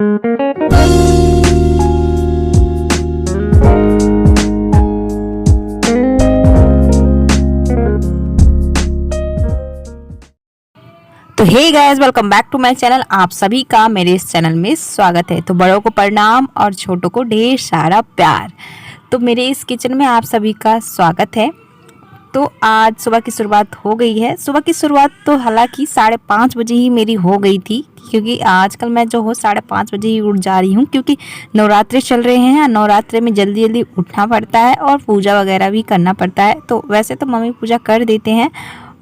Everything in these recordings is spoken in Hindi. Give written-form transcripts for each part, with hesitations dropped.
तो hey guys, welcome back to my channel. आप सभी का मेरे इस चैनल में स्वागत है। तो बड़ों को प्रणाम और छोटों को ढेर सारा प्यार। तो मेरे इस किचन में आप सभी का स्वागत है। तो आज सुबह की शुरुआत हो गई है। सुबह की शुरुआत तो हालांकि 5:30 बजे ही मेरी हो गई थी, क्योंकि आजकल मैं जो हो 5:30 बजे ही उठ जा रही हूँ, क्योंकि नवरात्रे चल रहे हैं। नवरात्रे में जल्दी जल्दी उठना पड़ता है और पूजा वगैरह भी करना पड़ता है। तो वैसे तो मम्मी पूजा कर देते हैं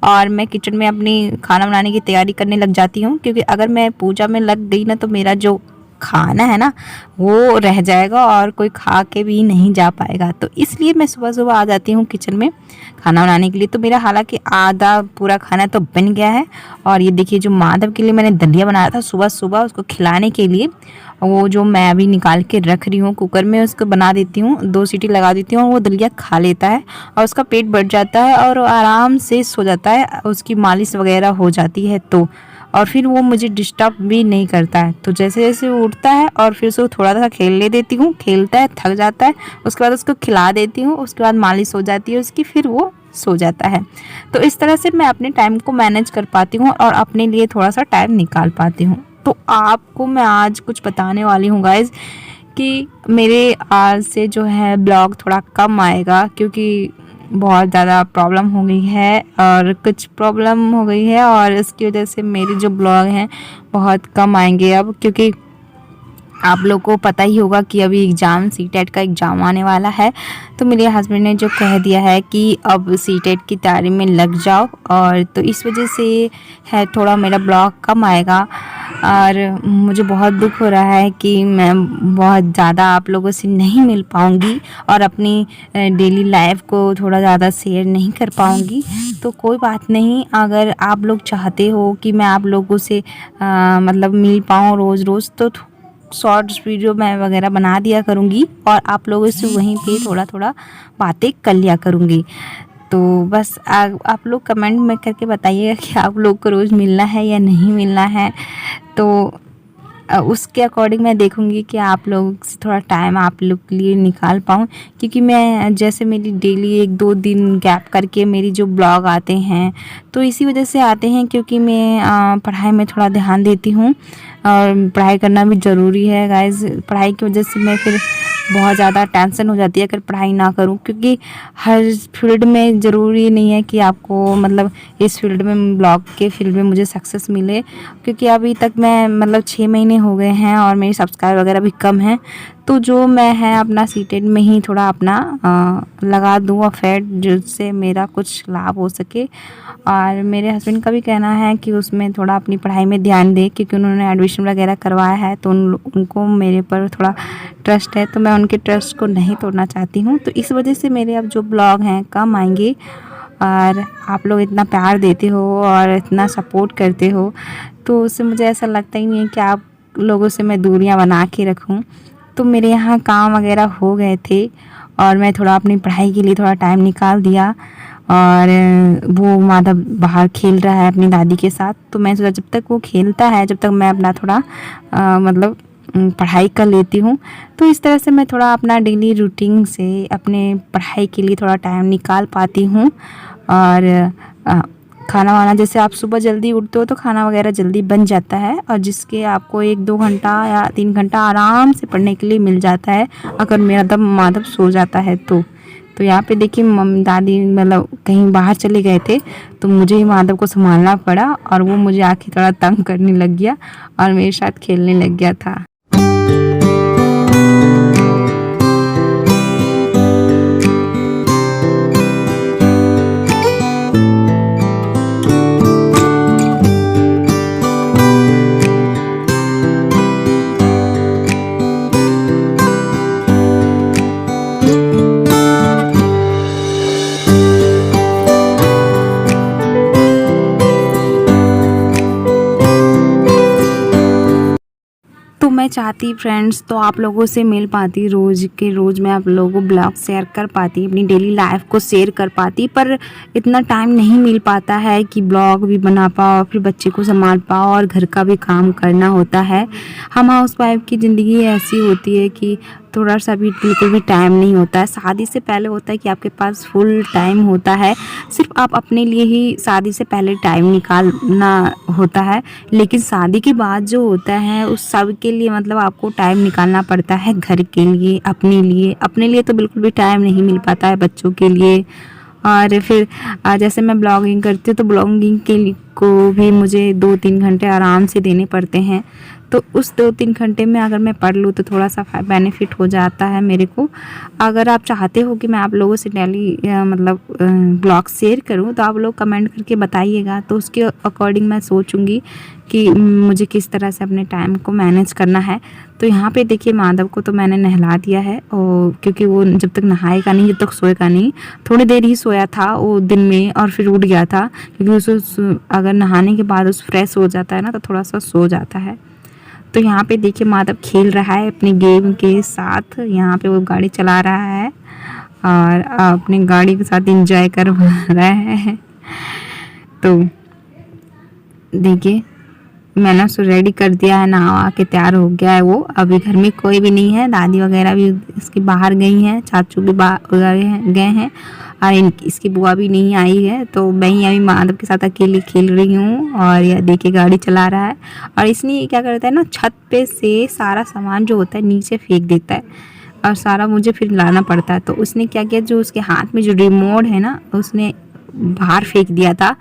और मैं किचन में अपनी खाना बनाने की तैयारी करने लग जाती हूँ, क्योंकि अगर मैं पूजा में लग गई ना तो मेरा जो खाना है ना वो रह जाएगा और कोई खा के भी नहीं जा पाएगा। तो इसलिए मैं सुबह सुबह आ जाती हूँ किचन में खाना बनाने के लिए। तो मेरा हालांकि आधा पूरा खाना तो बन गया है। और ये देखिए, जो माधव के लिए मैंने दलिया बनाया था सुबह सुबह उसको खिलाने के लिए, वो जो मैं अभी निकाल के रख रही हूँ कुकर में, उसको बना देती हूँ, 2 सीटी लगा देती हूँ और वो दलिया खा लेता है और उसका पेट भर जाता है और आराम से सो जाता है। उसकी मालिश वगैरह हो जाती है तो, और फिर वो मुझे डिस्टर्ब भी नहीं करता है। तो जैसे जैसे वो उठता है और फिर उसको थोड़ा सा खेलने देती हूँ, खेलता है, थक जाता है, उसके बाद उसको खिला देती हूँ, उसके बाद मालिश हो जाती है उसकी, फिर वो सो जाता है। तो इस तरह से मैं अपने टाइम को मैनेज कर पाती हूँ और अपने लिए थोड़ा सा टाइम निकाल पाती हूँ। तो आपको मैं आज कुछ बताने वाली हूँ गाइज़, कि मेरे आज से जो है ब्लॉग थोड़ा कम आएगा, क्योंकि बहुत ज़्यादा प्रॉब्लम हो गई है और कुछ प्रॉब्लम हो गई है और इसकी वजह से मेरे जो ब्लॉग हैं बहुत कम आएंगे अब। क्योंकि आप लोग को पता ही होगा कि अभी एग्ज़ाम सीटेट का एग्ज़ाम आने वाला है। तो मेरे हस्बैंड ने जो कह दिया है कि अब सीटेट की तैयारी में लग जाओ, और तो इस वजह से है थोड़ा मेरा ब्लॉग कम आएगा। और मुझे बहुत दुख हो रहा है कि मैं बहुत ज़्यादा आप लोगों से नहीं मिल पाऊँगी और अपनी डेली लाइफ को थोड़ा ज़्यादा शेयर नहीं कर पाऊँगी। तो कोई बात नहीं, अगर आप लोग चाहते हो कि मैं आप लोगों से मतलब मिल पाऊँ रोज़ रोज़, तो शॉर्ट्स वीडियो मैं वगैरह बना दिया करूँगी और आप लोगों से वहीं पे थोड़ा थोड़ा बातें कर लिया करूँगी। तो बस आप लोग कमेंट में करके बताइएगा कि आप लोग को रोज़ मिलना है या नहीं मिलना है। तो उसके अकॉर्डिंग मैं देखूँगी कि आप लोगों से थोड़ा टाइम आप लोग के लिए निकाल पाऊँ। क्योंकि मैं जैसे मेरी डेली 1-2 दिन गैप करके मेरी जो ब्लॉग आते हैं, तो इसी वजह से आते हैं क्योंकि मैं पढ़ाई में थोड़ा ध्यान देती हूँ और पढ़ाई करना भी ज़रूरी है गाइज़। पढ़ाई की वजह से मैं फिर बहुत ज़्यादा टेंशन हो जाती है अगर पढ़ाई ना करूँ, क्योंकि हर फील्ड में ज़रूरी नहीं है कि आपको मतलब इस फील्ड में ब्लॉग के फील्ड में मुझे सक्सेस मिले। क्योंकि अभी तक मैं मतलब 6 महीने हो गए हैं और मेरी सब्सक्राइब वगैरह भी कम है। तो जो मैं है अपना सीटेट में ही थोड़ा अपना लगा दूँ अफेक्ट, जिससे मेरा कुछ लाभ हो सके। और मेरे हस्बैंड का भी कहना है कि उसमें थोड़ा अपनी पढ़ाई में ध्यान दे, क्योंकि उन्होंने एडमिशन वगैरह करवाया है तो उनको मेरे पर थोड़ा ट्रस्ट है। तो मैं उनके ट्रस्ट को नहीं तोड़ना चाहती हूँ। तो इस वजह से मेरे अब जो ब्लॉग हैं कम आएंगे। और आप लोग इतना प्यार देते हो और इतना सपोर्ट करते हो, तो उससे मुझे ऐसा लगता ही नहीं है कि आप लोगों से मैं दूरियां बना के रखूं। तो मेरे यहाँ काम वगैरह हो गए थे और मैं थोड़ा अपनी पढ़ाई के लिए थोड़ा टाइम निकाल दिया। और वो माधव बाहर खेल रहा है अपनी दादी के साथ, तो मैं सोचा जब तक वो खेलता है जब तक मैं अपना थोड़ा मतलब पढ़ाई कर लेती हूँ। तो इस तरह से मैं थोड़ा अपना डेली रूटीन से अपने पढ़ाई के लिए थोड़ा टाइम निकाल पाती हूँ। और खाना वाना, जैसे आप सुबह जल्दी उठते हो तो खाना वगैरह जल्दी बन जाता है, और जिसके आपको 1-2 घंटा या 3 घंटा आराम से पढ़ने के लिए मिल जाता है अगर मेरा माधव सो जाता है तो यहाँ पे देखिए मम्मी दादी मतलब कहीं बाहर चले गए थे, तो मुझे ही माधव को संभालना पड़ा और वो मुझे आके थोड़ा तंग करने लग गया और मेरे साथ खेलने लग गया था। तो तो मैं चाहती फ्रेंड्स तो आप लोगों से मिल पाती, रोज़ के रोज़ मैं आप लोगों को ब्लॉग शेयर कर पाती, अपनी डेली लाइफ को शेयर कर पाती, पर इतना टाइम नहीं मिल पाता है कि ब्लॉग भी बना पाओ, फिर बच्चे को संभाल पाओ और घर का भी काम करना होता है। हम हाउसवाइफ की ज़िंदगी ऐसी होती है कि थोड़ा सा भी बिल्कुल भी टाइम नहीं होता है। शादी से पहले होता है कि आपके पास फुल टाइम होता है, सिर्फ आप अपने लिए ही शादी से पहले टाइम निकालना होता है, लेकिन शादी के बाद जो होता है उस सब के लिए मतलब आपको टाइम निकालना पड़ता है, घर के लिए, अपने लिए तो बिल्कुल भी टाइम नहीं मिल पाता है, बच्चों के लिए। और फिर जैसे मैं ब्लॉगिंग करती हूँ तो ब्लॉगिंग के लिए को भी मुझे 2-3 घंटे आराम से देने पड़ते हैं, तो उस 2-3 घंटे में अगर मैं पढ़ लूँ तो थोड़ा सा बेनिफिट हो जाता है मेरे को। अगर आप चाहते हो कि मैं आप लोगों से डेली मतलब ब्लॉग शेयर करूँ तो आप लोग कमेंट करके बताइएगा, तो उसके अकॉर्डिंग मैं सोचूंगी कि मुझे किस तरह से अपने टाइम को मैनेज करना है। तो यहाँ पे देखिए माधव को तो मैंने नहला दिया है, और क्योंकि वो जब तक नहाएगा नहीं, जब तक सोएगा नहीं, थोड़ी देर ही सोया था वो दिन में और फिर उठ गया था, क्योंकि उसको अगर नहाने के बाद उस फ्रेश हो जाता है ना तो थोड़ा सा सो जाता है। तो यहाँ पे देखिए माधव खेल रहा है अपने गेम के साथ, यहाँ पे वो गाड़ी चला रहा है और अपनी गाड़ी के साथ एंजॉय कर रहा है। तो देखिए मैंने उसको रेडी कर दिया है, नहा के तैयार हो गया है वो। अभी घर में कोई भी नहीं है, दादी वगैरह भी इसकी बाहर गई हैं, चाचू भी गए हैं और इसकी बुआ भी नहीं आई है, तो मैं ही अभी माधव के साथ अकेले खेल रही हूँ। और यह देखिए गाड़ी चला रहा है, और इसने क्या करता है ना, छत पे से सारा सामान जो होता है नीचे फेंक देता है और सारा मुझे फिर लाना पड़ता है। तो उसने क्या किया, जो उसके हाथ में जो रिमोट है ना उसने बाहर फेंक दिया था,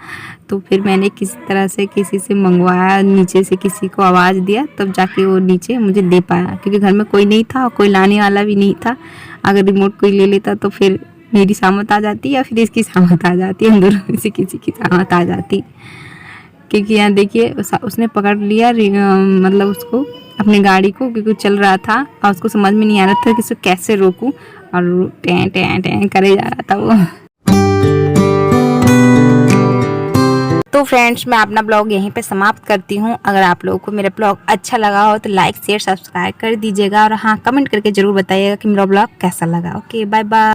तो फिर मैंने किस तरह से किसी से मंगवाया, नीचे से किसी को आवाज़ दिया तब जाके वो नीचे मुझे दे पाया, क्योंकि घर में कोई नहीं था और कोई लाने वाला भी नहीं था। अगर रिमोट कोई ले लेता तो फिर मेरी सामत आ जाती या फिर इसकी सामत आ जाती, हम दोनों में से किसी की सामत आ जाती। क्योंकि यहाँ देखिए उसने पकड़ लिया मतलब उसको, अपनी गाड़ी को, क्योंकि चल रहा था और उसको समझ में नहीं आ रहा था कि उसको कैसे रोकूं, और टें टें टें करे जा रहा था वो। तो फ्रेंड्स मैं अपना ब्लॉग यहीं पे समाप्त करती हूँ। अगर आप लोगों को मेरा ब्लॉग अच्छा लगा हो तो लाइक शेयर सब्सक्राइब कर दीजिएगा, और हाँ कमेंट करके ज़रूर बताइएगा कि मेरा ब्लॉग कैसा लगा। Okay bye bye.